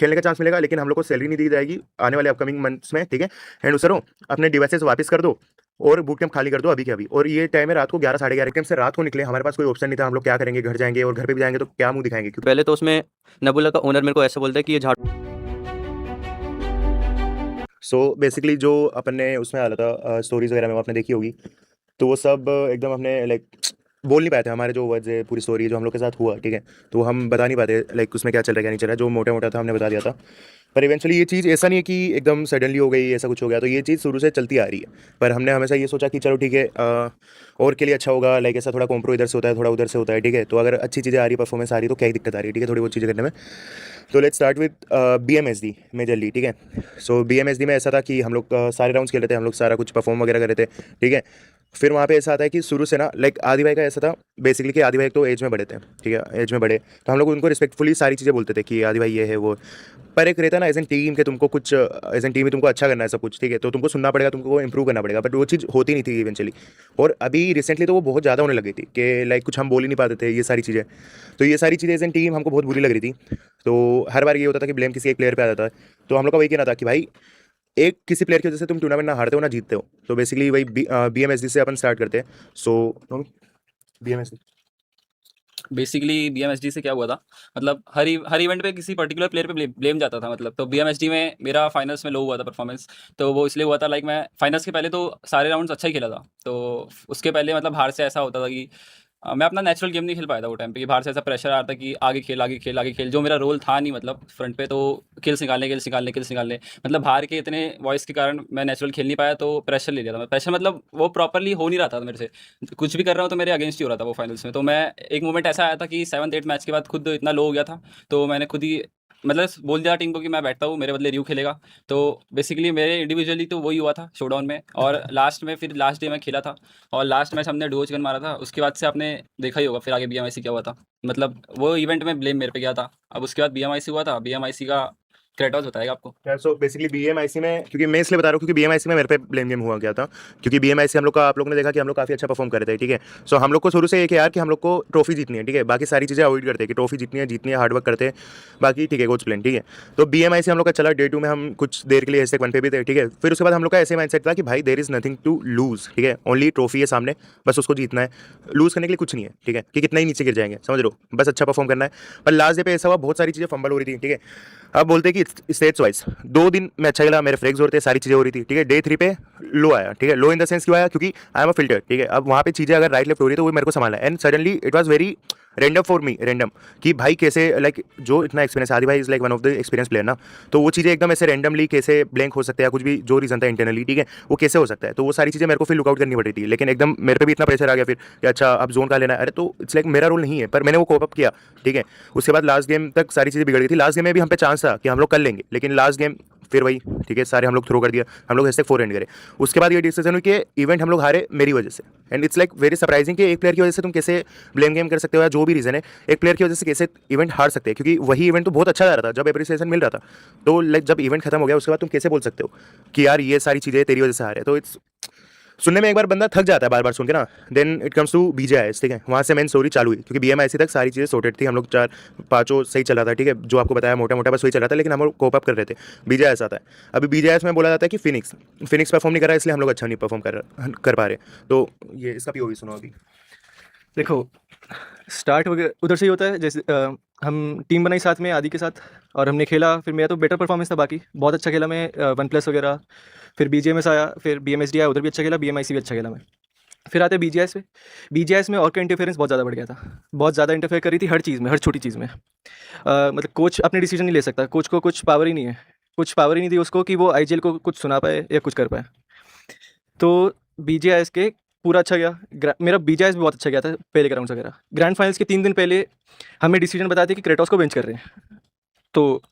खेलने का चांस मिलेगा, लेकिन हम लोग को सैलरी नहीं दी जाएगी आने वाले अपकमिंग मंथ्स में, ठीक है। एंड उसरो अपने डिवाइसेस वापस कर दो और बूट कैंप खाली कर दो अभी के अभी। और ये टाइम है रात को 11 साढ़े 11 से रात को निकले, हमारे पास कोई ऑप्शन नहीं था। हम लोग क्या करेंगे, घर जाएंगे, और घर पे भी जाएंगे तो क्या मुंह दिखाएंगे, क्योंकि पहले तो उसमें नबुला का ओनर मेरे को ऐसा बोलता है कि ये झाड़ सो बेसिकली जो अपन ने उसमें आ रहा था स्टोरीज वगैरह में आपने देखी होगी, तो वो सब एकदम हमने लाइक बोल नहीं पाए थे। हमारे जो वर्ड्स है, पूरी स्टोरी जो हम लोग के साथ हुआ, ठीक है, तो हम बता नहीं पाते लाइक उसमें क्या चल रहा है क्या नहीं चल रहा है। जो मोटा मोटा था हमने बता दिया था, पर इवेंचुअली ये चीज़ ऐसा नहीं है कि एकदम सडनली हो गई, ऐसा कुछ हो गया। तो ये चीज़ शुरू से चलती आ रही है, पर हमने हमेशा ये सोचा कि चलो ठीक है, और के लिए अच्छा होगा। लाइक ऐसा थोड़ा कॉम्प्रो इधर से होता है, थोड़ा उधर से होता है, ठीक है। तो अगर अच्छी चीज़ें आ रही है, परफॉर्मेंस आ रही है, तो क्या ही दिक्कत आ रही है, ठीक है, थोड़ी बहुत चीज़ें करने में। तो let's start with BMSD majorly, ठीक है। सो BMSD में ऐसा था कि हम लोग सारे राउंड्स खेल रहे थे, हम लोग सारा कुछ परफॉर्म वगैरह कर रहे थे, ठीक है। फिर वहाँ पे ऐसा आता है कि शुरू से ना लाइक आदि भाई का ऐसा था बेसिकली कि आदि भाई तो एज में बड़े थे, ठीक है, एज में बड़े, तो हम लोग उनको रिस्पेक्टफुली सारी चीज़ें बोलते थे कि आदि भाई ये है वो। पर एक रहता है ना एज एन टीम के तुमको कुछ एज एन टीम में तुमको अच्छा करना है सब कुछ, ठीक है, तो तुमको सुनना पड़ेगा, तुमको इंप्रूव करना पड़ेगा, बट वो चीज़ होती नहीं थी इवेंचुअली। और अभी रिसेंटली तो वो बहुत ज़्यादा होने लगी थी कि लाइक कुछ हम बोल ही नहीं पाते थे, ये सारी चीज़ें। तो ये सारी चीज़ें एज एन टीम हमको बहुत बुरी लग रही थी। तो हर बार ये होता था कि ब्लेम किसी एक प्लेयर पे आ जाता है। तो हम लोग का वही कहना था कि भाई एक किसी प्लेयर की वजह से तुम टूर्नामेंट ना हारते हो ना जीतते हो। तो बेसिकली वही BMSD से अपन स्टार्ट करते हैं। सो BMSD बेसिकली बीएमएसडी से क्या हुआ था, मतलब हर इवेंट पे किसी पर्टिकुलर प्लेयर पे ब्लेम जाता था। मतलब तो बीएमएसडी में मेरा फाइनल्स में लो हुआ था परफॉर्मेंस। तो वो इसलिए हुआ था, लाइक मैं फाइनल्स के पहले तो सारे राउंड्स अच्छा ही खेला था। तो उसके पहले मतलब बाहर से ऐसा होता था कि मैं अपना नेचुरल गेम नहीं खेल पाया था वो टाइम पे, कि बाहर से ऐसा प्रेशर आ रहा था कि आगे खेल आगे खेल आगे खेल, जो मेरा रोल था नहीं मतलब फ्रंट पे। तो किल्स निकालने मतलब बाहर के इतने वॉइस के कारण मैं नेचुरल खेल नहीं पाया, तो प्रेशर ले लिया था मैं। प्रेशर मतलब वो प्रॉपरली हो नहीं रहा था मेरे से, कुछ भी कर रहा हूँ तो मेरे अगेंस्ट ही हो रहा था वो फाइनल्स में। तो मैं एक मोमेंट ऐसा आया था कि 7th 8th मैच के बाद खुद इतना लो हो गया था, तो मैंने खुद ही मतलब बोल दिया टीम को कि मैं बैठता हूँ, मेरे बदले रिव्यू खेलेगा। तो बेसिकली मेरे इंडिविजुअली तो वही हुआ था शोडाउन में। और लास्ट में फिर लास्ट डे मैं खेला था, और लास्ट मैच हमने डुओ चिकन मारा था। उसके बाद से आपने देखा ही होगा फिर आगे बीएमआईसी क्या हुआ था। मतलब वो इवेंट में ब्लेम मेरे पे गया था। अब उसके बाद बीएमआईसी हुआ था, बीएमआईसी का क्रेटॉस बताएगा आपको। सो बेसिकली BMIC में, क्योंकि मैं इसलिए बता रहा हूँ क्योंकि BMIC में मेरे पे ब्लेम गेम हुआ गया था। क्योंकि BMIC हम लोग का आप लोगों ने देखा कि हम लोग काफ़ी अच्छा परफॉर्म कर रहे थे, ठीक है। सो हम लोग को शुरू से एक यार कि हम लोग को ट्रॉफी जीतनी है, ठीक है, बाकी सारी चीज़ें अवॉइड करते हैं कि ट्रॉफी जीतनी है, हार्डवर्क करते हैं, बाकी ठीक है, कोच प्लान, ठीक है। तो BMIC हम लोग का चला, Day 2 में हम कुछ देर के लिए ऐसे 1 पे भी थे, ठीक है। फिर उसके बाद हम लोग का ऐसे माइंडसेट था कि भाई there is nothing to lose, ठीक है, ओनली ट्रॉफी है सामने, बस उसको जीतना है, लूज करने के लिए कुछ नहीं है, ठीक है, कि कितना ही नीचे गिर जाएंगे, समझ लो, बस अच्छा परफॉर्म करना है। पर लास्ट डे पे ऐसा हुआ, बहुत सारी चीज़ें फंबल हो रही थी, ठीक है। अब बोलते हैं कि स्टेट्स वाइज 2 दिन में अच्छा खेला, मेरे फ्रेग्स हो रहे थे, सारी चीज़ें हो रही थी, ठीक है। Day 3 पे लो आया, ठीक है। लो इन द सेंस क्यों आया, क्योंकि आई एम अ फिल्टर, ठीक है। अब वहाँ पे चीज़ें अगर राइट लेफ्ट हो रही है तो वो मेरे को संभालना है। And suddenly it was very random for me, random, कि भाई कैसे लाइक जो इतना एक्सपीरियंस, आदि भाई is like one of the experience player ना, तो वो चीज़ें एकदम ऐसे रैंडमली कैसे ब्लैंक हो सकते हैं, कुछ भी जो रीजन था इंटरनली, ठीक है, वो कैसे हो सकता है। तो वो सारी चीज़ें मेरे को फिर लुकआउट करनी पड़ी थी। लेकिन एकदम मेरे पे भी इतना प्रेशर आ गया फिर कि अच्छा अब जोन का लेना है। अरे तो इट्स लाइक मेरा रोल नहीं है, पर मैंने वो कोप अप किया, ठीक है। उसके बाद लास्ट गेम तक सारी चीज़ें बिगड़ गई थी। लास्ट गेम में भी हम पे चांस था कि हम लोग कर लेंगे, लेकिन लास्ट गेम फिर वही, ठीक है, सारे हम लोग थ्रो कर दिया, हम लोग #4 एंड करे। उसके बाद ये डिसीजन हुई कि इवेंट हम लोग हारे मेरी वजह से। And it's like very surprising कि एक प्लेयर की वजह से तुम कैसे ब्लेम गेम कर सकते हो, या जो भी रीजन है, एक प्लेयर की वजह से कैसे इवेंट हार सकते हैं। क्योंकि वही इवेंट तो बहुत अच्छा जा रहा था, जब एप्रिसिएशन मिल रहा था। तो लाइक जब इवेंट खत्म हो गया उसके बाद तुम कैसे बोल सकते हो कि यार ये सारी चीज़ें तेरी वजह से हारे। तो इट्स सुनने में एक बार बंदा थक जाता है बार बार सुन के ना। Then it comes to BJIS, ठीक है, वहाँ से मेन स्टोरी चालू हुई। क्योंकि BMIC तक सारी चीज़ें सॉर्टेड थी, हम लोग 4-5 सही चला था, ठीक है, जो आपको बताया मोटा मोटा बस वही चला था, लेकिन हम लोग कोप अप कर रहे थे। BJIS आता है। अभी BJIS में बोला जाता है कि फिनिक्स परफॉर्म नहीं कर रहा है, इसलिए हम लोग अच्छा नहीं परफॉर्म कर पा रहे। तो ये इसका POV सुनो अभी। देखो, स्टार्ट वगैरह उधर से ही होता है। जैसे हम टीम बनाई साथ में आदि के साथ, और हमने खेला। फिर मेरा तो बेटर परफॉर्मेंस था, बाकी बहुत अच्छा खेला मैं, 1+ वगैरह। फिर BGMS आया, फिर BMSD आया, उधर भी अच्छा खेला, BMIC भी अच्छा खेला मैं। फिर आते BGIS पे। BGIS में और का इंटरफेरेंस बहुत ज़्यादा बढ़ गया था, बहुत ज़्यादा इंटरफेयर करी थी हर चीज़ में, हर छोटी चीज़ में। मतलब कोच अपने डिसीजन नहीं ले सकता, कोच को कुछ पावर ही नहीं है, कुछ पावर ही नहीं दी उसको कि वो IGL को कुछ सुना पाए या कुछ कर पाए। तो BGIS के पूरा अच्छा गया, मेरा BGIS भी बहुत अच्छा गया था पहले के राउंड्स वगैरह। ग्रैंड फाइनल्स के 3 दिन पहले हमें डिसीजन बताया था कि क्रेटोस को बेंच कर रहे हैं। तो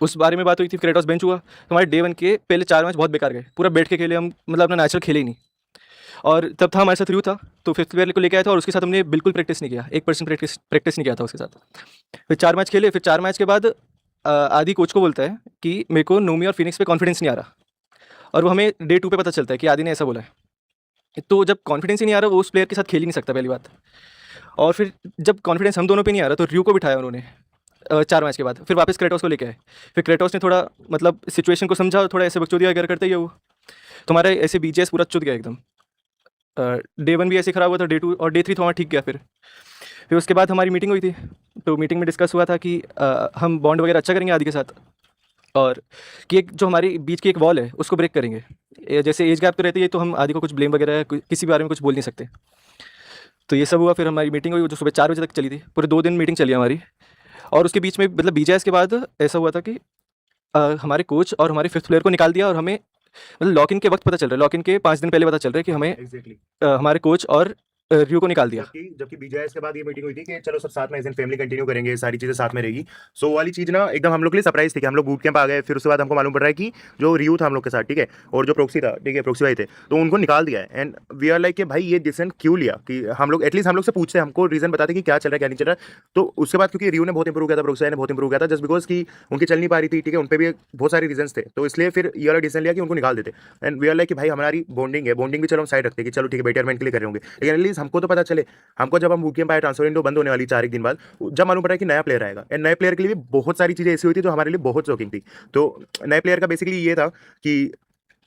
उस बारे में बात हुई थी, क्रेटोस बेंच हुआ। तो हमारे Day 1 के पहले 4 मैच बहुत बेकार गए, पूरा बैठ के खेले हम, मतलब अपना नेचुरल खेले ही नहीं। और तब था हमारे साथ रिव्यू था, तो 5th प्लेयर को लेके आया था, और उसके साथ हमने बिल्कुल प्रैक्टिस नहीं किया, 1% प्रैक्टिस नहीं किया था उसके साथ। फिर 4 मैच खेले, फिर 4 मैच के बाद आदि कोच को बोलता है कि मेरे को नोमी और फिनिक्स पे कॉन्फिडेंस नहीं आ रहा। और वो हमें Day 2 पे पता चलता है कि आदि ने ऐसा बोला है। तो जब कॉन्फिडेंस ही नहीं आ रहा, वो उस प्लेयर के साथ खेल ही नहीं सकता, पहली बात। और फिर जब कॉन्फिडेंस हम दोनों पे नहीं आ रहा, तो रिव्यू को बिठाया उन्होंने। 4 मैच के बाद फिर वापस क्रेटोस को लेके आए। फिर क्रेटोस ने थोड़ा मतलब सिचुएशन को समझा और थोड़ा ऐसे बकचोदिया वगैरह करते ही वो तुम्हारा ऐसे बीजेएस पूरा चुत गया एकदम। डे 1 भी ऐसे ख़राब हुआ था, डे 2 और डे 3 थोड़ा ठीक गया। फिर उसके बाद हमारी मीटिंग हुई थी, तो मीटिंग में डिस्कस हुआ था कि हम बॉन्ड वगैरह अच्छा करेंगे आदि के साथ, और कि एक जो हमारी बीच की एक वॉल है उसको ब्रेक करेंगे। जैसे एज गैप तो रहती है, तो हम आदि को कुछ ब्लेम वगैरह किसी भी बारे में कुछ बोल नहीं सकते। तो ये सब हुआ। फिर हमारी मीटिंग हुई जो सुबह 4 बजे तक चली थी, पूरे 2 दिन मीटिंग चली हमारी। और उसके बीच में मतलब बीजेएस के बाद ऐसा हुआ था कि हमारे कोच और हमारे 5th प्लेयर को निकाल दिया, और हमें मतलब लॉक इन के वक्त पता चल रहा है, लॉक इन के 5 दिन पहले पता चल रहा है कि हमें एग्जैक्टली। हमारे कोच और रियो को निकाल दिया। जबकि बीजेएस के बाद ये मीटिंग हुई थी कि चलो सब साथ में एज एन फैमिली कंटिन्यू करेंगे, सारी चीजें साथ में रहेगी। सो वो वाली चीज ना एकदम हम लोग के लिए सरप्राइज थी कि हम लोग बूट कैंप आ गए। फिर उसके बाद हमको मालूम पड़ रहा है कि जो रियो था हम लोग के साथ, ठीक है, और जो प्रोक्सी था, ठीक है, प्रोक्सी भाई थे, तो उनको निकाल दिया है। एंड वी आर लाइक कि भाई ये डिसीजन क्यों लिया, कि हम लोग एटलीस्ट हम लोग से पूछते, हमको रीजन बताते कि क्या चल रहा है क्या नहीं चल रहा है। तो उसके बाद क्योंकि रियो ने बहुत इंप्रूव किया था, प्रोक्सी भाई ने बहुत इंप्रूव किया था, जस्ट बिकॉज की उनकी चल नहीं पा रही थी, ठीक है, उन पर भी बहुत सारे रीजन थे। तो इसलिए फिर ये वाला डिसीजन लिया कि उनको निकाल देते। एंड वी आर लाइक कि भाई हमारी बॉन्डिंग है, बॉन्डिंग भी चलो हम साइड रखते हैं कि चलो ठीक है बेटरमेंट के लिए कर रहे होंगे, लेकिन एटलीस्ट हमको तो पता चले। हमको जब हम बूट कैंप आए, ट्रांसफर विंडो बंद होने वाली 4 एक दिन बाद, जब मालूम पड़ा कि नया प्लेयर आएगा, एंड नए प्लेयर के लिए भी बहुत सारी चीजें ऐसी हुई थी जो हमारे लिए बहुत शॉकिंग थी। तो नए प्लेयर का बेसिकली ये था कि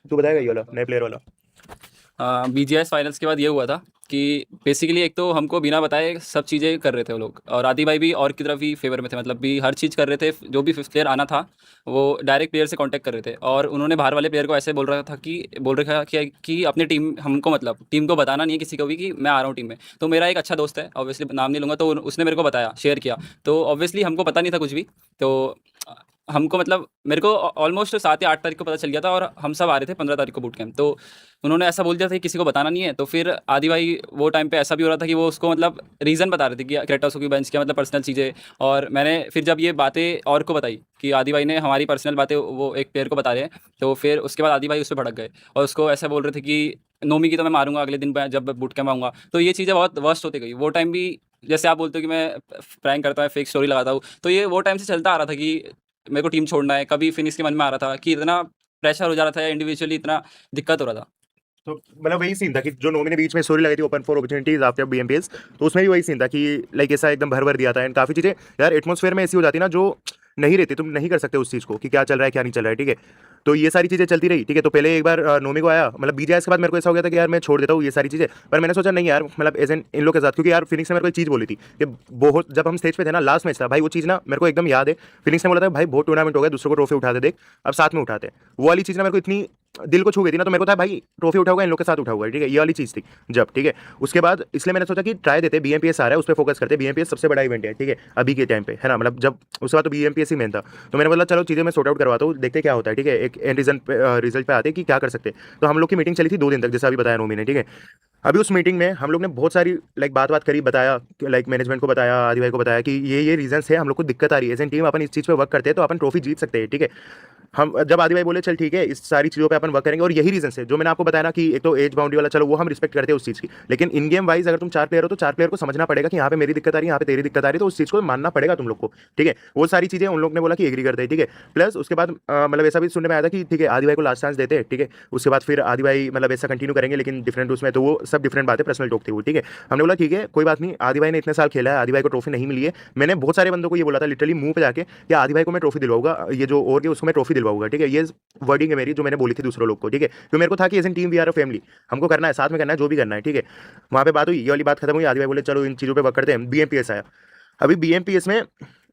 तू बताएगा ये वाला नए प्लेयर वाला। बीजीएस फाइनल्स के बाद ये हुआ था कि बेसिकली एक तो हमको बिना बताए सब चीज़ें कर रहे थे वो लोग, और आदि भाई भी और की तरफ ही फेवर में थे, मतलब भी हर चीज़ कर रहे थे। जो भी 5th प्लेयर आना था वो डायरेक्ट प्लेयर से कांटेक्ट कर रहे थे, और उन्होंने बाहर वाले प्लेयर को ऐसे बोल रहा था कि अपनी टीम हमको मतलब टीम को बताना नहीं है किसी को भी कि मैं आ रहा हूँ टीम में। तो मेरा एक अच्छा दोस्त है, ऑब्वियसली नाम नहीं लूँगा, तो उसने मेरे को बताया, शेयर किया। तो ऑब्वियसली हमको पता नहीं था कुछ भी। तो हमको मतलब मेरे को ऑलमोस्ट 7 या 8 तारीख को पता चल गया था, और हम सब आ रहे थे 15 तारीख को बूट कैंप। तो उन्होंने ऐसा बोल दिया था कि किसी को बताना नहीं है। तो फिर आदि भाई वो टाइम पे ऐसा भी हो रहा था कि वो उसको मतलब रीज़न बता रहे थे कि क्रेटोस की बेंच किया, मतलब पर्सनल चीज़ें। और मैंने फिर जब ये बातें और को बताई कि आदि भाई ने हमारी पर्सनल बातें वो एक प्लेयर को बता रहे हैं, तो फिर उसके बाद आदि भाई उस पर भड़क गए और उसको ऐसा बोल रहे थे कि नोमी की तो मैं मारूंगा अगले दिन जब बूट कैंप आऊँगा। तो ये चीज़ें बहुत वर्स्ट होती गई। वो टाइम भी जैसे आप बोलते हो कि मैं प्रैंक करता हूँ, फेक स्टोरी लगाता हूँ, तो ये वो टाइम से चलता आ रहा था कि मेरे को टीम छोड़ना है। कभी फिनिश के मन में आ रहा था कि इतना प्रेशर हो जा रहा था, या इंडिविजुअली इतना दिक्कत हो रहा था। तो मतलब वही सीन था कि जो नोमी ने बीच में स्टोरी लगाई थी open for opportunities after BMPS, तो उसमें भी वही सीन था कि लाइक ऐसा एकदम भर दिया था। एंड काफ़ी चीज़ें यार एटमॉस्फेयर में ऐसी हो जाती ना जो नहीं रहती, तुम नहीं कर सकते उस चीज़ को कि क्या चल रहा है क्या नहीं चल रहा है, ठीक है। तो ये सारी चीज़ें चलती रही, ठीक है। तो पहले एक बार नोमी को आया, मतलब बीजेएस के बाद मेरे को ऐसा हो गया था कि यार मैं छोड़ देता हूँ ये सारी चीज़ें। पर मैंने सोचा नहीं यार, मतलब एज एन इन लोग के साथ, क्योंकि यार फिनिक्स ने मेरे को एक चीज़ बोली थी कि बहुत, जब हम स्टेज पे थे ना, लास्ट मैच था भाई, वो चीज़ ना मेरे को एकदम याद है। फिनिक्स ने बोला था भाई बहुत टूर्नामेंट हो गया, दूसरों को ट्रॉफी उठाते देख, अब साथ में उठाते हैं। वो वाली चीज़ ना मेरे को इतनी दिल को छू गई थी ना, तो मेरे को था भाई ट्रॉफी उठाऊंगा इन लोग के साथ उठाऊंगा, ठीक है, ये वाली चीज़ थी जब, ठीक है। उसके बाद इसलिए मैंने सोचा कि ट्राई देते, बीएमपीएस आ रहा है उस पर फोकस करते। बीएमपीएस सबसे बड़ा इवेंट है, ठीक है, अभी के टाइम पे, है ना, मतलब जब उसके बाद तो बीएमपीएस ही मेन था। तो मैंने बोला चलो चीज़ें मैं सॉर्ट आउट करवाता हूँ, देखते क्या होता है, ठीक है, एक एंड रिजल्ट पे आते कि क्या कर सकते हैं। तो हम लोग की मीटिंग चली थी 2 दिन तक, जैसा अभी बताया नोमी ने, ठीक है। अभी उस मीटिंग में हम लोग ने बहुत सारी लाइक बात करी, बताया लाइक मैनेजमेंट को बताया, आदि भाई को बताया कि ये रीजंस है, हम लोग को दिक्कत आ रही है एज एन टीम, अपन इस चीज़ पे वर्क करते हैं तो अपन ट्रॉफी जीत सकते हैं, ठीक है। हम जब आदि भाई बोले चल ठीक है इस सारी चीज़ों पे अपन वर्क करेंगे, और यही रीजन है जो मैंने आपको बताया ना कि एक तो एज बाउंड्री वाला, चलो वो हम रिस्पेक्ट करते हैं उस चीज़ की, लेकिन इन गेम वाइज अगर तुम 4 प्लेयर हो तो 4 प्लेयर को समझना पड़ेगा कि यहाँ पे मेरी दिक्कत आ रही है, यहाँ पे तेरी दिक्कत आ रही है, तो उस चीज़ को मानना पड़ेगा तुम लोग को, ठीक है। वो सारी चीज़ें उन लोग ने बोला कि एग्री करते हैं, ठीक है। प्लस उसके बाद मतलब ऐसा भी सुनने में आया था कि ठीक है आदि भाई को लास्ट चांस देते हैं, ठीक है। उसके बाद फिर आदि भाई मतलब ऐसा कंटिन्यू करेंगे लेकिन डिफरेंट उसमें, तो वो सब डिफरेंट बातें, पर्सनल टॉक थी वो, ठीक है। हमने बोला ठीक है कोई बात नहीं, आदि भाई ने इतने साल खेला है, आदि भाई को ट्रॉफी नहीं मिली है। मैंने बहुत सारे बंदों को ये बोला था लिटरली मुंह पे जाके कि आदि भाई को मैं ट्रॉफी दिलवाऊंगा, ये जो और उसको मैं ट्रॉफी दिलवाऊंगा, ठीक है। ये वर्डिंग है मेरी जो मैंने बोली थी दूसरों लोग को, ठीक है। तो मेरे को था कि as an team we are a family, हमको करना है, साथ में करना है, जो भी करना है, ठीक है। वहाँ पे बात हुई, ये वाली बात खत्म हुई, आदि भाई बोले चलो इन चीज़ों पे वर्क करते हैं। बीएमपीएस आया, अभी बीएमपीएस में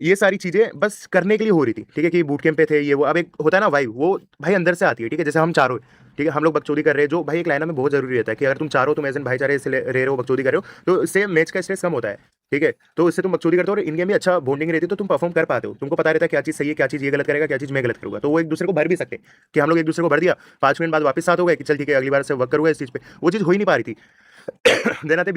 ये सारी चीज़ें बस करने के लिए हो रही थी, ठीक है, कि बूट कैंप पे थे ये वो। अब एक होता है ना वाइब, वो भाई अंदर से आती है, ठीक है। जैसे हम चारों, ठीक है, हम लोग बकचोदी कर रहे हैं, जो भाई एक लाइन में बहुत जरूरी रहता है कि अगर तुम चारों, तुम एज एन भाईचारे से रह रहे हो, बकचोदी कर रहे हो, तो इससे मैच का स्ट्रेस कम होता है, ठीक है। तो इससे तुम बकचोदी करते हो और इन गेम में अच्छा बॉन्डिंग रहती है, तो तुम परफॉर्म कर पाते हो, तुमको पता रहता है क्या चीज़ सही है, क्या चीज़ ये गलत करेगा, क्या चीज़ मैं गलत करूँगा। तो वो एक दूसरे को भर भी सकते हैं कि हम लोग एक दूसरे को भर दिया, 5 मिनट बाद वापस साथ हो गए कि चल ठीक है अगली बार से वर्क करूँगा इस चीज़ पे। वो चीज़ हो ही नहीं पा रही थी। देन आते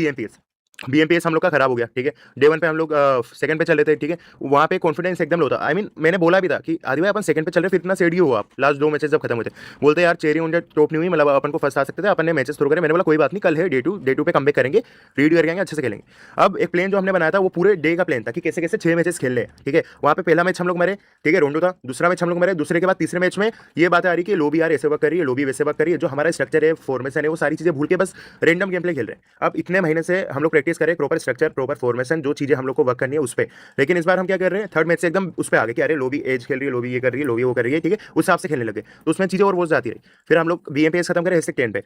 बीएमपीएस हम लोग का खराब हो गया, ठीक है। डे 1 पे हम लोग सेकंड पे चले थे, ठीक है। वहाँ पे कॉन्फिडेंस एकदम लो था। आई मीन मैंने बोला भी था कि आदि भाई अपन सेकंड पे चल रहे, फिर इतना सेडी हो आप, लास्ट 2 मैचेस जब खत्म हुए थे, बोलते यार चेरी ऑन टॉप नहीं हुई, मतलब अपन को फर्स्ट आ सकते थे, अपन ने मैचेस थ्रो करे। मैंने बोला कोई बात नहीं, कल है डे 2 पे कमबैक करेंगे, रीड करके आएंगे, अच्छे से खेलेंगे। अब एक प्लान जो हमने बनाया था वो पूरे डे का प्लान था कि कैसे कैसे 6 मैचेस खेलने हैं, ठीक है। वहाँ पे पहला मैच हम लोग मरे, ठीक है, रोंडो था। दूसरा मैच हम लोग मरे, दूसरे के बाद तीसरे मैच में ये बात आ रही कि लोबी यार ऐसे वर्क करिए, लोबी वैसे वर्क करिए, जो हमारा स्ट्रक्चर है, फॉर्मेशन है, वो सारी चीज़ें भूल के बस रेंडम गेम प्ले खेल रहे हैं। अब इतने महीने से हम लोग प्रैक्टिस प्रैक्टिस करें, प्रॉपर स्ट्रक्चर, प्रॉपर फॉर्मेशन, जो चीज़ें हम लोग को वर्क करनी है उस पर। लेकिन इस बार हम क्या कर रहे हैं, थर्ड मैच से एकदम उस पर आ गए कि अरे लोबी एज खेल रही है, लोबी ये कर रही है, लोबी वो कर रही है, ठीक है, उस हिसाब से खेलने लगे। तो उसमें चीज़ें और वो जाती रही। फिर हम लोग BMPS खत्म करें हेस्टिक 10 पे।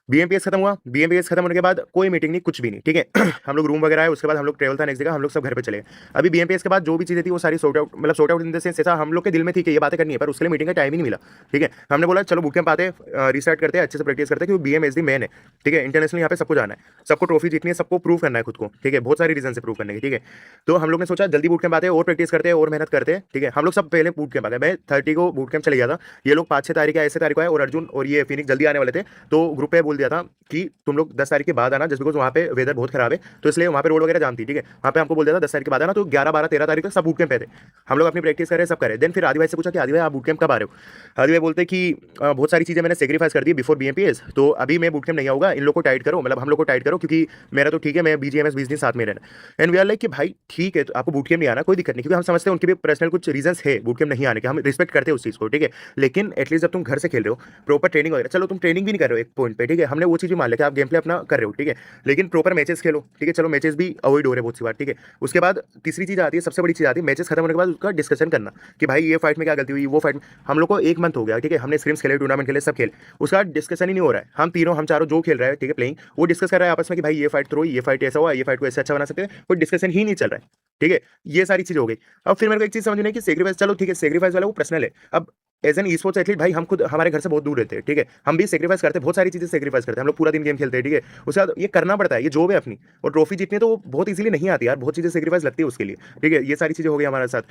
BMPS खत्म हुआ, BMPS खत्म होने के बाद कोई मीटिंग नहीं, कुछ भी नहीं, ठीक है। हम लोग रूम वगैरह आए, उसके बाद हम लोग ट्रेवल था नेक्स्ट जगह, हम लोग सब घर पे चले। अभी BMPS के बाद जो भी चीज़ें थी वो सारी सॉर्ट आउट, मतलब sort out in the sense ऐसा हम लोग के दिल में थी कि ये बातें करनी है, पर उसके लिए मीटिंग का टाइम ही नहीं मिला, ठीक है। हमने बोला चलो बूट कैंप आते हैं, रिस्टार्ट करते हैं, अच्छे से प्रैक्टिस करते हैं, क्योंकि BMSD मेन है, ठीक है। इंटरनेशनल यहाँ पे सबको जाना है, सबको ट्रॉफी जीतनी है, सबको प्रूव करना है खुद को, ठीक है। बहुत सारी रीजन से प्रूव करने की, ठीक है। तो हम लोग ने सोचा जल्दी बूट कैंप आते हैं और प्रैक्टिस करते हैं और मेहनत करते हैं, ठीक है। हम लोग सब पहले बूट कैंप आ गए। मैं 30 को बूट कैंप चले गया था, ये लोग 5-6 तारीख या ऐसे तारीख को आए, और अर्जुन और ये फिनिक्स जल्दी आने वाले थे। तो ग्रुप पे बोल दिया था कि तुम लोग 10 तारीख के बाद आना, जस्ट बिकॉज वहाँ पे वेदर बहुत खराब है, तो इसलिए वहाँ पे रोड वगैरह जाम थी, ठीक है। वहाँ पे हमको बोल दिया था 10 तारीख के बाद आना, तो 11, 12, 13 तारीख तक सब बूट कैंप पे थे। हम लोग अपनी प्रैक्टिस करें, सब करें। देन फिर आदि भाई से पूछा कि आदि भाई आप बूट कैंप कब आ रहे हो। आदि भाई बोलते कि बहुत सारी चीज़ें मैंने सेक्रीफाइस कर दी बिफोर BMPS, तो अभी मैं बूट कैंप नहीं आऊँगा, इन लोग को टाइट करो, मतलब हम लोग को टाइट करो, क्योंकि मेरा तो ठीक है, मैं BGMS 20 दिन साथ में रहना। एंड वी आर लाइक कि भाई ठीक है, तो आपको बूट कैंप नहीं आना कोई दिक्कत नहीं, क्योंकि हम समझते हैं उनके भी पर्सनल कुछ रीजंस है बूट कैंप नहीं आने के, हम रिस्पेक्ट करते हैं उस चीज़ को, ठीक है। लेकिन एटलीस्ट जब तुम घर से खेल रहे हो, प्रॉपर ट्रेनिंग वगैरह, चलो तुम ट्रेनिंग भी नहीं कर रहे हो एक पॉइंट पे, ठीक है, हमने वो चीज़ भी मान लिया कि आप गेम प्ले अपना कर रहे हो, ठीक है, लेकिन प्रॉपर मैचेस खेलो, ठीक है। चलो मैचेस भी अवॉइड हो रहे हैं बहुत सी बार, ठीक है। उसके बाद तीसरी चीज़ आती है, सबसे बड़ी चीज़ आती है मैचेस खत्म होने के बाद उसका डिस्कशन करना कि भाई ये फाइट में क्या गलती हुई, वो फाइट में। हम लोग को 1 मंथ हो गया, ठीक है, हमने स्क्रिम्स खेले, टूर्नामेंट खेले, सब खेले, उसका डिस्कशन ही नहीं हो रहा है। हम तीनों, हम चारों जो खेल रहे हैं, ठीक है, प्लेइंग, वो डिस्कस कर रहे हैं आपस में कि भाई ये फाइट थ्रो, ये फाइट ऐसा हुआ, ये फाइट को ऐसे अच्छा बना सकते हैं, कोई डिस्कशन ही नहीं चल रहा है, ठीक है। ये सारी चीज़ हो गई। अब फिर मेरे को एक चीज़ समझ नहीं कि सेक्रीफाइस, चलो ठीक है, सेक्रीफाइस वाला वो पर्सनल है। अब एज एन स्पोर्ट्स एथलीट भाई हम खुद हमारे घर से बहुत दूर रहते हैं, ठीक है, हम भी सेक्रीफाइस करते हैं, बहुत सारी चीज़ें सेक्रीफाइस करते हैं, हम लोग पूरा दिन गेम खेलते हैं, ठीक है। उसके बाद ये करना पड़ता है, ये जॉब है अपनी, और ट्रॉफी जीतनी है तो वो बहुत इजीली नहीं आती यार, बहुत चीज़ें सेक्रीफाइस लगती है उसके लिए, ठीक है। ये सारी चीज़ें हो गई हमारे साथ।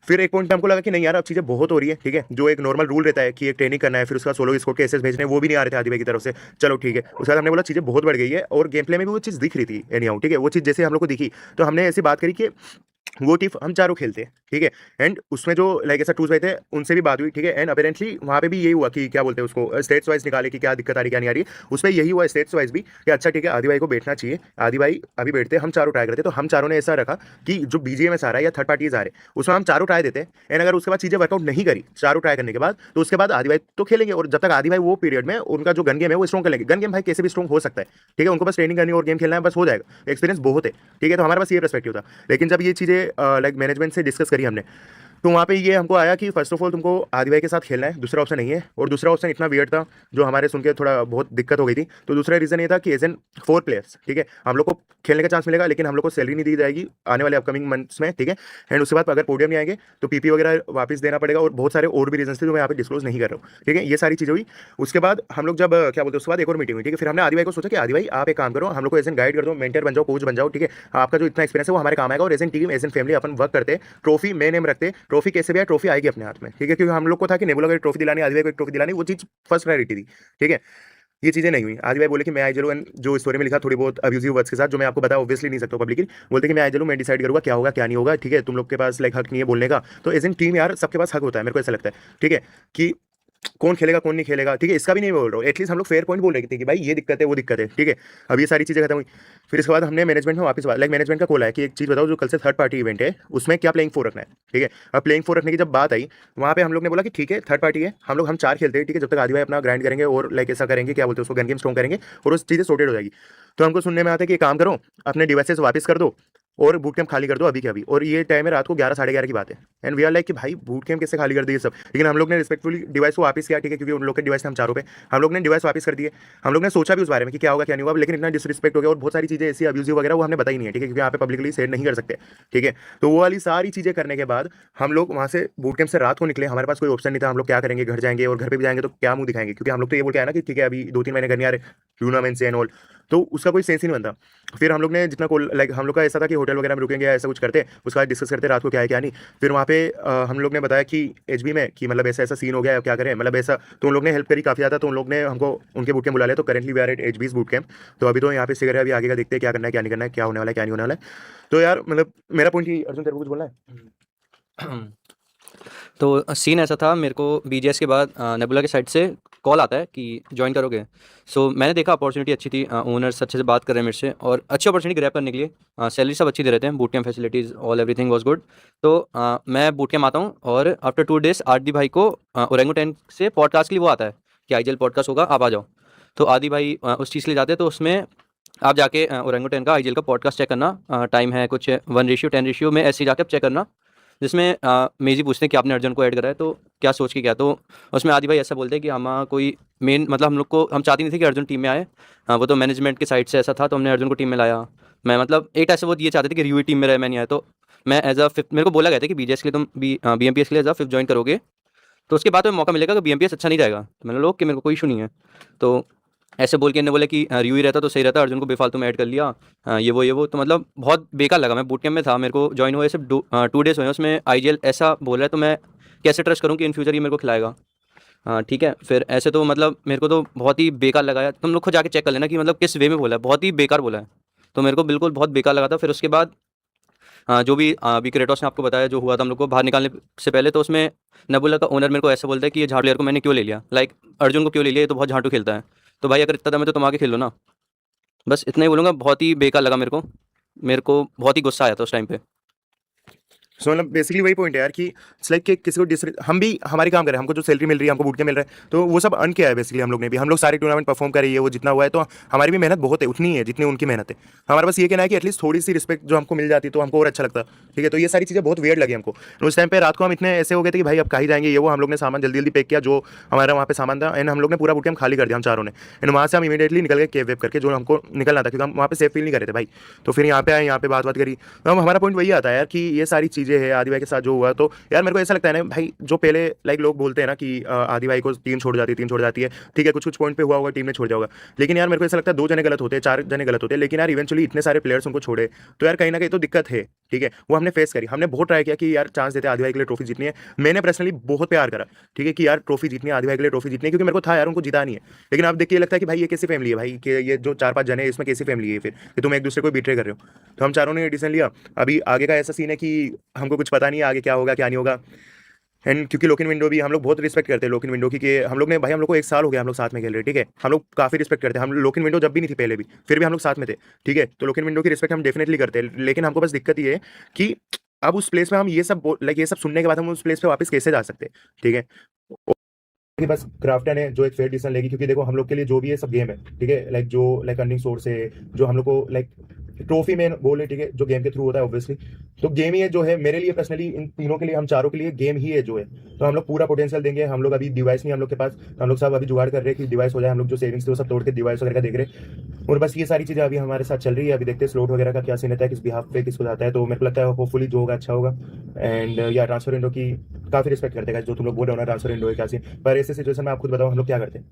फिर एक पॉइंट पे हमको लगा कि नहीं यार अब चीज़ें बहुत हो रही है, ठीक है। जो एक नॉर्मल रूल रहता है कि एक ट्रेनिंग करना है, फिर उसका सोलो स्कोर के एसेस भेजने, वो भी नहीं आ रहे थे आदि भाई की तरफ से, चलो ठीक है। उसके बाद हमने बोला चीज़ें बहुत बढ़ गई है, और गेम प्ले में भी वो चीज़ दिख रही थी एनी हाउ, ठीक है। वो चीज़ जैसे हम लोग को दिखी, तो हमने ऐसी बात करी कि वो टिफ हम चारों खेलते हैं, ठीक है। एंड उसमें जो लाइक ऐसा टूल्स भाई थे उनसे भी बात हुई, ठीक है। एंड अपेरेंटली वहाँ पे भी यही हुआ कि क्या बोलते हैं उसको, स्टेट्स वाइज निकाले कि क्या दिक्कत आ रही क्या नहीं आ रही, उसमें यही हुआ स्टेट्स वाइज भी कि अच्छा ठीक है आदि भाई को बैठना चाहिए, आदि भाई अभी बैठते हैं, हम चारों ट्राई करते। तो हम चारों ने ऐसा रखा कि जो BGMS आ रहा है या थर्ड पार्टीज आ रहे हैं उसमें हम चारों ट्राई देते हैं। एंड अगर उसके बाद चीज़ें वर्कआउट नहीं करी चारों ट्राई करने के बाद, तो उसके बाद आदि भाई तो खेलेंगे, और जब तक आदि भाई वो पीरियड में उनका जो गन गेम है वो स्ट्रॉन्ग कर लेंगे। गन गेम भाई कैसे भी स्ट्रॉन्ग हो सकता है, ठीक है, उनको बस ट्रेनिंग करनी और गेम खेलना है, बस हो जाएगा, एक्सपीरियंस बहुत है, ठीक है। तो हमारे पास ये पर्सपेक्टिव था। लेकिन जब ये चीज़ें लाइक मैनेजमेंट से डिस्कस करी हमने, तो वहाँ पे ये हमको आया कि फर्स्ट ऑफ ऑल तुमको आदि भाई के साथ खेलना है, दूसरा ऑप्शन नहीं है। और दूसरा ऑप्शन इतना वियर्ड था जो हमारे सुन के थोड़ा बहुत दिक्कत हो गई थी। तो दूसरा रीज़न ये था कि एज एन 4 प्लेयर्स, ठीक है, हम लोग को खेलने का चांस मिलेगा, लेकिन हम लोग को सैलरी नहीं दी जाएगी आने वाले अपकमिंग मंथ्स में, ठीक है। एंड उसके बाद अगर पोडियम नहीं आएंगे तो PP वगैरह वापस देना पड़ेगा, और बहुत सारे और भी रीजन थे जो मैं यहाँ पे डिस्क्लोज नहीं कर रहा हूँ, ठीक है। ये सारी चीज़ें हुई। उसके बाद हम लोग जब क्या बोलते हैं, उसके बाद एक और मीटिंग हुई, ठीक है। फिर हमने आदि भाई को सोचा कि आदि भाई आप एक काम करो, हम लोग को एज एन गाइड कर दो, मेंटर बन जाओ, कोच बन जाओ, ठीक है। आपका जो इतना एक्सपीरियंस है वो हमारे काम आएगा, और as an team, as an family अपन वर्क करते, ट्रॉफी में नेम रखते, ट्रॉफी कैसे भी आए ट्रॉफी आएगी अपने हाथ में, ठीक है। क्योंकि हम लोग को था कि नेबुला को ट्रॉफी दिलानी, आदि भाई को ट्रॉफी दिलानी, वो चीज़ फर्स्ट प्रायोरिटी थी, ठीक है। ये चीज़ें नहीं हुई। आदि भाई बोले कि मैं आई चलूँ, एंड जो स्टोरी में लिखा थोड़ी बहुत अब्यूजिव वर्ड्स के साथ, जो मैं आपको बता ऑब्वियसली नहीं सकता पब्लिकली, बोलते कि मैं आई चलूँ, मैं डिसाइड करूँगा क्या होगा क्या नहीं होगा, ठीक है। तुम लोग के पास लाइक हक नहीं है बोलने का। तो एज एन टीम यार सबके पास हक होता है, मेरे को ऐसा लगता है, ठीक है, कि कौन खेलेगा कौन नहीं खेलेगा, ठीक है। इसका भी नहीं बोल रहा हूँ, एटलीस्ट हम लोग फेयर पॉइंट बोल रहे थे कि भाई ये दिक्कत है वो दिक्कत है, ठीक है। अब ये सारी चीज़ें खत्म हुई। फिर इसके बाद हमने मैनेजमेंट में वापस लाइक मैनेजमेंट का कॉल आया कि एक चीज़ बताओ, जो कल से थर्ड पार्टी इवेंट है उसमें क्या प्लेइंग 4 रखना है, ठीक है। अब प्लेइंग 4 रखने की जब बात आई, वहाँ पे हम लोग ने बोला कि ठीक है थर्ड पार्टी है, हम 4 खेलते हैं, ठीक है, जब तक आदि भाई अपना ग्राइंड करेंगे और लाइक ऐसा करेंगे, क्या बोलते हैं उसको, गन गेम स्ट्रॉन्ग करेंगे, और उस चीज़ें सॉर्टेड हो जाएगी। तो हमको सुनने में आता है कि काम करो, अपने डिवाइसेस वापस कर दो और बूट कैंप खाली कर दो अभी के अभी। और ये टाइम है रात को 11 साढ़े 11 की बात है। एंड वी आर लाइक कि भाई बूट कैंप कैसे खाली कर दिए सब। लेकिन हम लोग ने रिस्पेक्टफुली डिवाइस को वापस किया, ठीक है, क्योंकि उन लोग के डिवाइस थे हम चारों पे, हम लोग ने डिवाइस वापस कर दिए। हम लोग ने सोचा भी उस बारे में कि क्या होगा क्या नहीं होगा, लेकिन इतना डिसरिस्पेक्ट हो गया और बहुत सारी चीज़ें ऐसी अब्यूजिव वगैरह वो हमने बताई नहीं है, ठीक है, क्योंकि यहाँ पे पब्लिकली शेयर नहीं कर सकते, ठीक है। तो वो वाली सारी चीज़ें करने के बाद हम लोग वहाँ से बूट कैंप से रात को निकले। हमारे पास कोई ऑप्शन नहीं था, हम लोग क्या करेंगे, घर जाएंगे, और घर पे भी जाएंगे तो क्या मुंह दिखाएंगे, क्योंकि हम लोग तो ये बोल के आए ना कि ठीक है अभी 2-3 महीने घर नहीं आ रहे टूर्नामेंट से एंड ऑल, तो उसका कोई सेंस ही नहीं बनता। फिर हम लोग ने जितना को लाइक हम लोग का ऐसा था कि होटल वगैरह में रुकेंगे, ऐसा कुछ करते, उसके बाद डिस्कस करते रात को क्या है क्या नहीं। फिर वहाँ पे हम लोग ने बताया कि HB में कि मतलब ऐसा ऐसा सीन हो गया है, क्या करें, मतलब ऐसा। तो उन लोग ने हेल्प करी काफ़ी ज़्यादा, तो उन लोग ने हमको उनके बूट कैंप बुला लिया। तो currently we are at HB's boot camp. तो अभी तो यहाँ पे सिगर है, अभी आगे का देखते हैं क्या करना है क्या नहीं करना है, क्या होने वाला है क्या नहीं होने वाला है। तो यार मतलब मेरा पॉइंट ही, अर्जुन तेरे को कुछ बोलना है? तो सीन ऐसा था, मेरे को BGS के बाद नेबुला के साइड से कॉल आता है कि ज्वाइन करोगे। सो मैंने देखा अपॉर्चुनिटी अच्छी थी, ओनर्स अच्छे से बात कर रहे हैं मेरे से, और अच्छी अपॉर्चुनिटी ग्रैब करने के लिए सैलरी सब अच्छी दे रहे थे, boot camp facilities all everything was good. तो मैं बूट कैंप आता हूँ, और आफ्टर 2 डेज आदि भाई को ओरेंगुटैन से पॉडकास्ट के लिए वो आता है कि IGL पॉडकास्ट होगा, आप आ जाओ। तो आदि भाई उस चीज़ के लिए जाते हैं, तो उसमें आप जाके ओरेंगुटन का आईजीएल का पॉडकास्ट चेक करना, टाइम है कुछ 1:10 में, ऐसे ही जाके आप चेक करना, जिसमें मेजी पूछते हैं कि आपने अर्जुन को ऐड करा है तो क्या सोच के किया। तो उसमें आदि भाई ऐसा बोलते हैं कि हम कोई मेन मतलब हम चाहते नहीं थे कि अर्जुन टीम में आए, वो तो मैनेजमेंट की साइड से ऐसा था, तो हमने अर्जुन को टीम में लाया। मैं मतलब एक ऐसे वो ये चाहते थे कि रिव्यू टीम में रहे, मैं नहीं आया, तो मैं एज अ फिफ्थ, मेरे को बोला गया था कि बीजेएस के लिए तुम बीएमपीएस के लिए एज अ फिफ्थ ज्वाइन करोगे, तो उसके बाद तुम्हें मौका मिलेगा कि बीएमपीएस अच्छा नहीं रहेगा। तो मैंने लोग कि मेरे को कोई इशू नहीं है। तो ऐसे बोल के इन्होंने बोला कि रिव्यू ही रहता तो सही रहता, अर्जुन को बेफालतू में ऐड कर लिया, ये वो तो मतलब बहुत बेकार लगा। मैं बूट कैंप में था, मेरे को ज्वाइन हुए सिर्फ 2 डेज़ हुए हैं, उसमें आईजीएल ऐसा बोल रहा है, तो मैं कैसे ट्रस्ट करूँ कि इन फ्यूचर ये मेरे को खिलाएगा। हाँ ठीक है, फिर ऐसे तो मतलब मेरे को तो बहुत ही बेकार लगा यार। तुम लोग खुद जाके चेक कर लेना कि मतलब किस वे में बोला है, बहुत ही बेकार बोला है, तो मेरे को बिल्कुल बहुत बेकार लगा था। फिर उसके बाद जो भी अभी क्रेटोस ने आपको बताया जो हुआ था हम लोग को बाहर निकालने से पहले, तो उसमें नेबुला का ओनर मेरे को ऐसा बोलता है कि ये झाड़ू प्लेयर को मैंने क्यों ले लिया, लाइक अर्जुन को क्यों ले लिया, ये तो बहुत झाड़ू खेलता है। तो भाई अगर इतना दम है तो तुम आके खेलो ना। बस इतना ही बोलूँगा, बहुत ही बेकार लगा मेरे को बहुत ही गुस्सा आया था उस टाइम पे। सो मतलब बेसिकली वही पॉइंट है यार कि इट्स लाइक कि किसी को हम भी हमारे काम करें, हमको जो सैलरी मिल रही है, हमको बूट के मिल रहा है, तो वो सब अर्न किया है बेसिकली हम लोग ने भी। हम लोग सारे टूर्नामेंट परफॉर्म कर रही है, वो जितना हुआ है, तो हमारी भी मेहनत बहुत है, उतनी ही है जितनी उनकी मेहनत है। हमारा बस ये कहना है कि एटलीस्ट थोड़ी सी रिस्पेक्ट जो हमको मिल जाती तो हमको और अच्छा लगता। ठीक है, तो ये सारी चीज़ें बहुत वेird लगी हमको। उस टाइम पे रात को हम इतने ऐसे हो गए थे कि भाई अब कहीं जाएंगे, ये वो हम लोग ने सामान जल्दी जल्दी पैक किया जो हमारा वहाँ पे सामान था, एंड हम लोग ने पूरा बूट कैंप खाली कर दिया हम चारों ने। एंड वहाँ से हम इमीडिएटली निकल गए केव वेव करके, जो हमको निकलना था, क्योंकि हम वहाँ पे सेफ फील नहीं कर रहे थे भाई। तो फिर यहाँ पे आए, यहाँ पे बात करी, तो हम हमारा पॉइंट वही आता है यार कि ये सारी चीज़ें हैं आदि भाई के साथ जो हुआ। तो यार मेरे को ऐसा लगता है ना भाई, जो पहले लाइक लोग बोलते हैं ना कि आदि भाई को टीम छोड़ जाती है, ठीक है, कुछ कुछ पॉइंट पे हुआ होगा टीम ने छोड़ जाओगा, लेकिन यार मेरे को ऐसा लगता है 2 जने गलत होते हैं, 4 जने गलत होते हैं, लेकिन यार इवेंचुअली इतने सारे प्लेयर्स उनको छोड़े, तो यार कहीं ना कहीं तो दिक्कत है। ठीक है, वो हमने फेस करी, हमने बहुत ट्राई किया कि यार चांस देते आदि भाई के लिए ट्रॉफी जीतनी है। मैंने पर्सनली बहुत प्यार करा, ठीक है, कि यार ट्रॉफी जीतनी है, आदि भाई के लिए ट्रॉफी जीतनी है, क्योंकि मेरे को था यार उनको जिता नहीं है। लेकिन अब देख के ये लगता है कि भाई ये कैसी फैमिली है भाई, कि ये जो 4-5 जने हैं इसमें कैसी फैमिली है फिर, कि तुम एक दूसरे को बिट्रे कर रहे हो। तो हम चारों ने डिसीजन लिया। अभी आगे का ऐसा सीन है कि हमको कुछ पता नहीं है आगे क्या होगा क्या नहीं होगा। एंड क्योंकि लोकिन विंडो भी हम लोग बहुत रिस्पेक्ट करते हैं लोकिन विंडो की, कि हम लोग ने भाई, हम लोग को 1 साल हो गया हम लोग साथ में खेल रहे हैं। ठीक है, हम लोग काफ़ी रिस्पेक्ट करते हैं। हम लोकिन विंडो जब भी नहीं थी पहले भी, फिर भी हम लोग साथ में थे। ठीक है, तो लोकिन विंडो की रिस्पेक्ट हम डेफिनेटली करते हैं, लेकिन हमको बस दिक्कत ये है कि अब उस प्लेस में हम ये सब लाइक ये सब सुनने के बाद हम उस प्लेस पे वापस कैसे जा सकते हैं। ठीक है, कि बस क्राफ्टन है जो एक फेयर डिसीजन लेगी, क्योंकि देखो हम लोग के लिए जो भी है सब गेम है। ठीक है, लाइक जो लाइक अर्निंग सोर्स है, जो हम लोग को लाइक ट्रॉफी में गोल है, ठीक है, जो गेम के थ्रू होता है ऑब्वियसली, तो गेम ही है जो है मेरे लिए पर्सनली, इन तीनों के लिए, हम चारों के लिए गेम ही है जो है। तो हम लोग पूरा पोटेंशियल देंगे। हम लोग अभी डिवाइस नहीं हम लोग के पास, तो हम लोग सब अभी जुगाड़ कर रहे हैं कि डिवाइस हो जाए। हम लोग जो सेविंग्स थे वो सब तोड़ के डिवाइस वगैरह का देख रहे हैं, और बस ये सारी चीज़ें अभी हमारे साथ चल रही है। अभी देखते हैं स्लॉट वगैरह का क्या सीन रहता है, किस बिहाफ पे किसको जाता है। तो मेरे को लगता है होपफुली जो होगा अच्छा होगा। एंड या ट्रांसफर विंडो की काफ़ी रिस्पेक्ट करते हैं जो तुम लोग बोल रहे हो ना, ट्रांसफर विंडो है क्या सीन, पर ऐसे सिचुएशन में आप खुद बताओ हम लोग क्या करते हैं।